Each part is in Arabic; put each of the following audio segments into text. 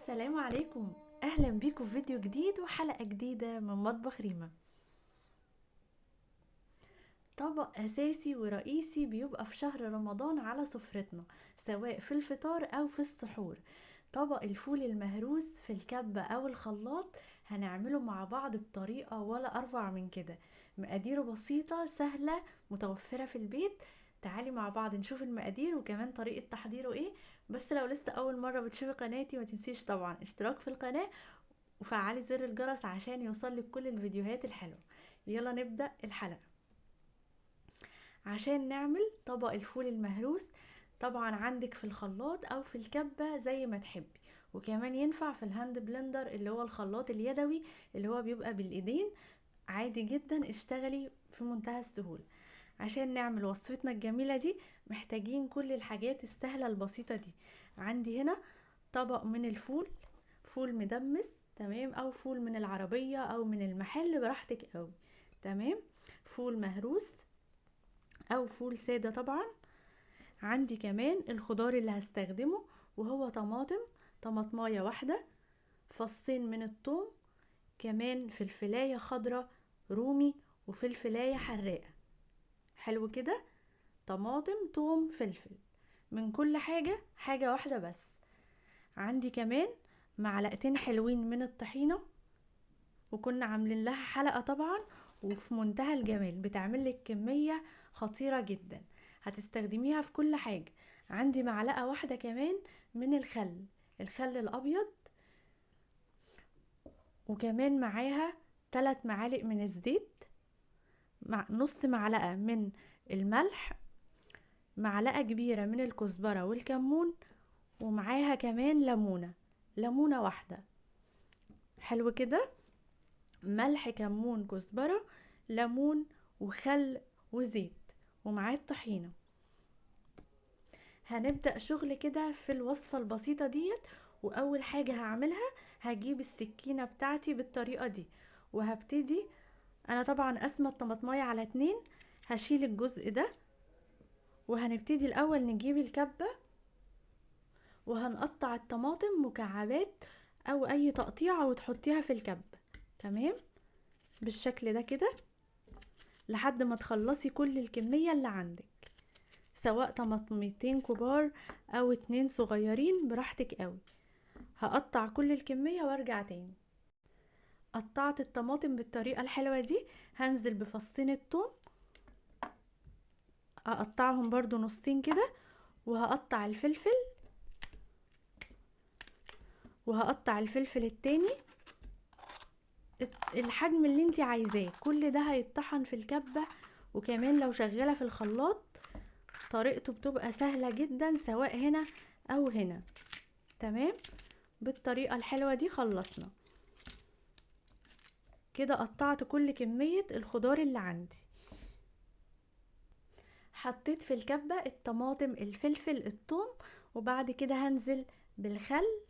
السلام عليكم. اهلا بيكم في فيديو جديد وحلقة جديدة من مطبخ ريما. طبق اساسي ورئيسي بيبقى في شهر رمضان على سفرتنا، سواء في الفطار او في السحور. طبق الفول المهروس في الكبة او الخلاط. هنعمله مع بعض بطريقة ولا اروع من كده. مقاديره بسيطة سهلة متوفرة في البيت. تعالي مع بعض نشوف المقادير وكمان طريقة تحضيره ايه. بس لو لسه اول مرة بتشوفي قناتي ما تنسيش طبعا اشتراك في القناة وفعلي زر الجرس عشان يوصلك كل الفيديوهات الحلوة. يلا نبدأ الحلقة. عشان نعمل طبق الفول المهروس، طبعا عندك في الخلاط او في الكبة زي ما تحبي، وكمان ينفع في الهاند بلندر اللي هو الخلاط اليدوي اللي هو بيبقى بالايدين. عادي جدا اشتغلي في منتهى السهولة. عشان نعمل وصفتنا الجميلة دي محتاجين كل الحاجات السهلة البسيطة دي. عندي هنا طبق من الفول، فول مدمس تمام، او فول من العربية او من المحل براحتك قوي. تمام. فول مهروس او فول سادة طبعا. عندي كمان الخضار اللي هستخدمه وهو طماطم، طماطماية واحدة، فصين من الثوم، كمان فلفلاية خضرة رومي وفلفلاية حراقة. حلو كده. طماطم ثوم فلفل، من كل حاجة حاجة واحدة بس. عندي كمان معلقتين حلوين من الطحينة، وكنا عاملين لها حلقة طبعا، وفي منتهى الجمال بتعمل لك كمية خطيرة جدا هتستخدميها في كل حاجة. عندي معلقة واحدة كمان من الخل الأبيض، وكمان معاها 3 معالق من الزيت، مع نص معلقة من الملح، معلقة كبيرة من الكزبرة والكمون، ومعاها كمان ليمونة واحدة. حلو كده. ملح كمون كزبرة ليمون وخل وزيت، ومعاه الطحينة. هنبدأ شغل كده في الوصفة البسيطة ديت. وأول حاجة هعملها هجيب السكينة بتاعتي بالطريقة دي وهبتدي. أنا طبعا قسمة الطماطماية على 2، هشيل الجزء ده وهنبتدي الأول نجيب الكبة وهنقطع الطماطم مكعبات أو أي تقطيعة وتحطيها في الكبة. تمام بالشكل ده كده لحد ما تخلصي كل الكمية اللي عندك، سواء طماطميتين كبار او 2 صغيرين براحتك قوي. هقطع كل الكمية وارجع تاني. قطعت الطماطم بالطريقة الحلوة دي. هنزل بفصين الثوم، اقطعهم برضو نصين كده، وهقطع الفلفل، وهقطع الفلفل التاني الحجم اللي انت عايزاه. كل ده هيتطحن في الكبة، وكمان لو شغالة في الخلاط طريقته بتبقى سهلة جدا سواء هنا او هنا. تمام. بالطريقة الحلوة دي خلصنا كده. قطعت كل كمية الخضار اللي عندي، حطيت في الكبة الطماطم الفلفل الثوم، وبعد كده هنزل بالخل،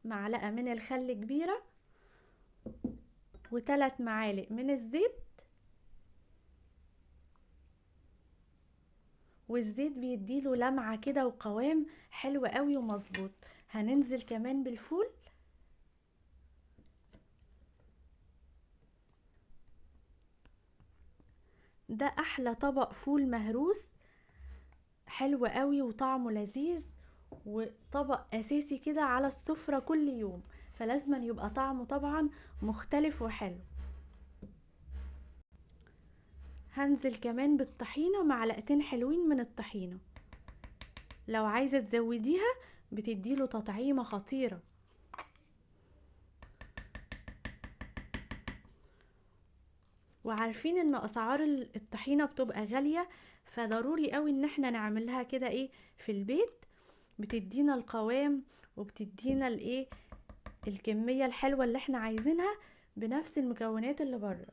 معلقة من الخل كبيرة، و3 معالق من الزيت. والزيت بيديله لمعة كده وقوام حلو قوي ومظبوط. هننزل كمان بالفول، ده احلى طبق فول مهروس، حلو قوي وطعمه لذيذ، وطبق اساسي كده على السفرة كل يوم، فلازم يبقى طعمه طبعا مختلف وحلو. هنزل كمان بالطحينة، معلقتين حلوين من الطحينة، لو عايزة تزوديها بتديله تطعيمة خطيرة. وعارفين ان اسعار الطحينة بتبقى غالية، فضروري قوي ان احنا نعملها كده ايه في البيت، بتدينا القوام وبتدينا الايه الكمية الحلوة اللي احنا عايزينها بنفس المكونات اللي بره،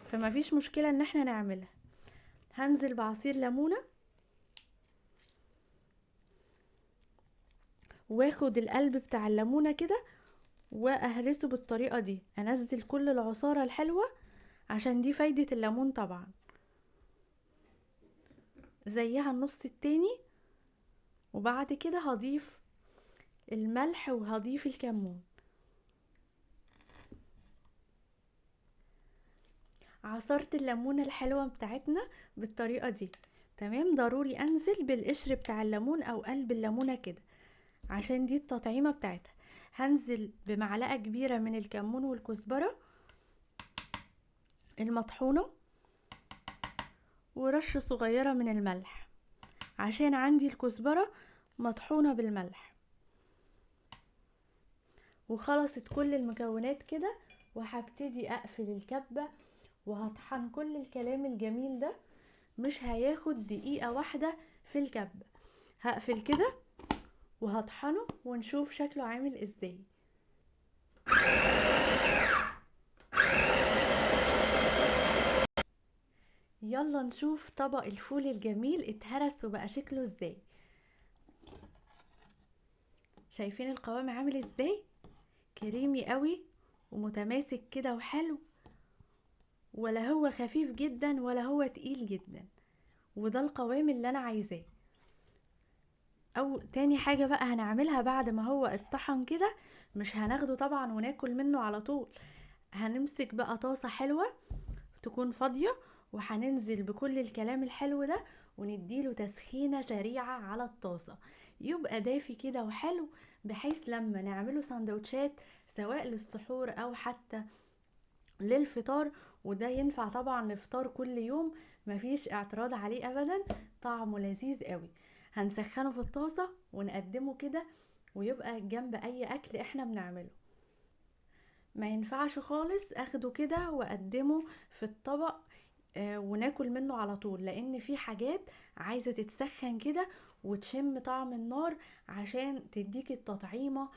فما فيش مشكلة ان احنا نعملها. هنزل بعصير ليمونة، واخد القلب بتاع الليمونة كده واهرسه بالطريقة دي، انزل كل العصارة الحلوة عشان دي فايدة الليمون طبعا. زيها النص التاني، وبعد كده هضيف الملح وهضيف الكمون. عصرت الليمونة الحلوة بتاعتنا بالطريقة دي. تمام، ضروري انزل بالقشر بتاع الليمون او قلب الليمونة كده عشان دي التطعيمة بتاعتها. هنزل بمعلقة كبيرة من الكمون والكزبرة المطحونة، ورشة صغيرة من الملح عشان عندي الكزبرة مطحونة بالملح. وخلصت كل المكونات كده، وهبتدي اقفل الكبة وهطحن كل الكلام الجميل ده. مش هياخد دقيقة واحدة في الكبة. هقفل كده وهطحنه ونشوف شكله عامل ازاي. يلا نشوف طبق الفول الجميل اتهرس وبقى شكله ازاي. شايفين القوام عامل ازاي؟ كريمي قوي ومتماسك كده وحلو، ولا هو خفيف جدا ولا هو تقيل جدا، وده القوام اللي انا عايزاه. او تاني حاجة بقى هنعملها بعد ما هو اتطحن كده، مش هناخده طبعا وناكل منه على طول. هنمسك بقى طاسة حلوة تكون فاضية، وهننزل بكل الكلام الحلو ده ونديله تسخينة سريعة على الطاسة، يبقى دافي كده وحلو، بحيث لما نعمله سندوتشات سواء للسحور او حتى للفطار. وده ينفع طبعا لفطار كل يوم، مفيش اعتراض عليه ابدا، طعمه لذيذ قوي. هنسخنه في الطاسة ونقدمه كده ويبقى جنب اي اكل احنا بنعمله. ما ينفعش خالص اخده كده واقدمه في الطبق وناكل منه على طول، لان في حاجات عايزة تتسخن كده وتشم طعم النار عشان تديك التطعيمة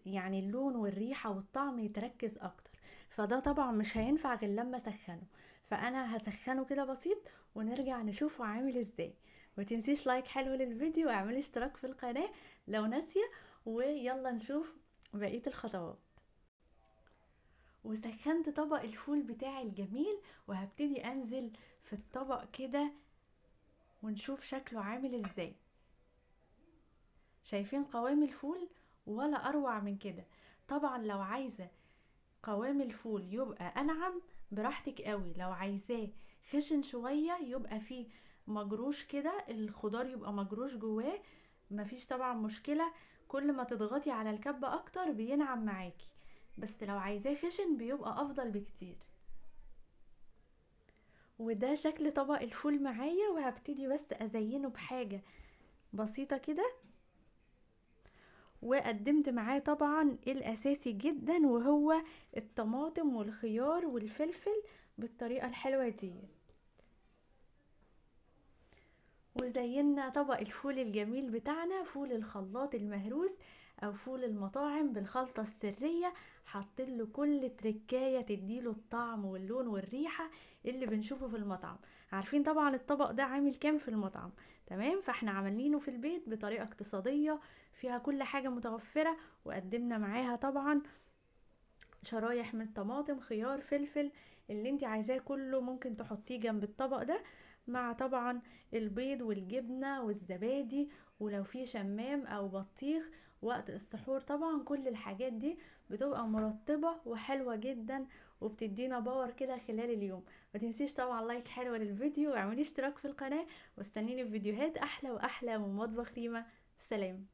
يعني اللون والريحة والطعم يتركز اكتر. فده طبعا مش هينفع غير لما اسخنه. فانا هسخنه كده بسيط ونرجع نشوفه عامل ازاي. ما تنسيش لايك حلو للفيديو واعملي اشتراك في القناة لو ناسية، ويلا نشوف بقية الخطوات. وسخنت طبق الفول بتاعي الجميل، وهبتدي انزل في الطبق كده ونشوف شكله عامل ازاي. شايفين قوام الفول؟ ولا اروع من كده. طبعا لو عايزة قوام الفول يبقى انعم براحتك قوي، لو عايزاه خشن شوية يبقى فيه مجروش كده، الخضار يبقى مجروش جواه، مفيش طبعا مشكلة. كل ما تضغطي على الكبة اكتر بينعم معاكي، بس لو عايزاه خشن بيبقى افضل بكتير. وده شكل طبق الفول معايا، وهبتدي بس ازينه بحاجة بسيطة كده. وقدمت معاه طبعا الاساسي جدا وهو الطماطم والخيار والفلفل بالطريقة الحلوة دي. وزينا طبق الفول الجميل بتاعنا، فول الخلاط المهروس او فول المطاعم بالخلطة السرية، حاطله كل تركاية تديله الطعم واللون والريحة اللي بنشوفه في المطعم. عارفين طبعا الطبق ده عامل كام في المطعم؟ تمام، فاحنا عاملينه في البيت بطريقة اقتصادية فيها كل حاجة متوفرة، وقدمنا معاها طبعا شرايح من طماطم خيار فلفل، اللي انت عايزاه كله ممكن تحطيه جنب الطبق ده، مع طبعا البيض والجبنة والزبادي، ولو في شمام او بطيخ وقت السحور. طبعا كل الحاجات دي بتبقى مرطبة وحلوة جدا وبتدينا باور كده خلال اليوم. ما تنسيش طبعا لايك حلوة للفيديو واعملي اشتراك في القناة، واستنيني في فيديوهات احلى واحلى من مطبخ ريما. سلام.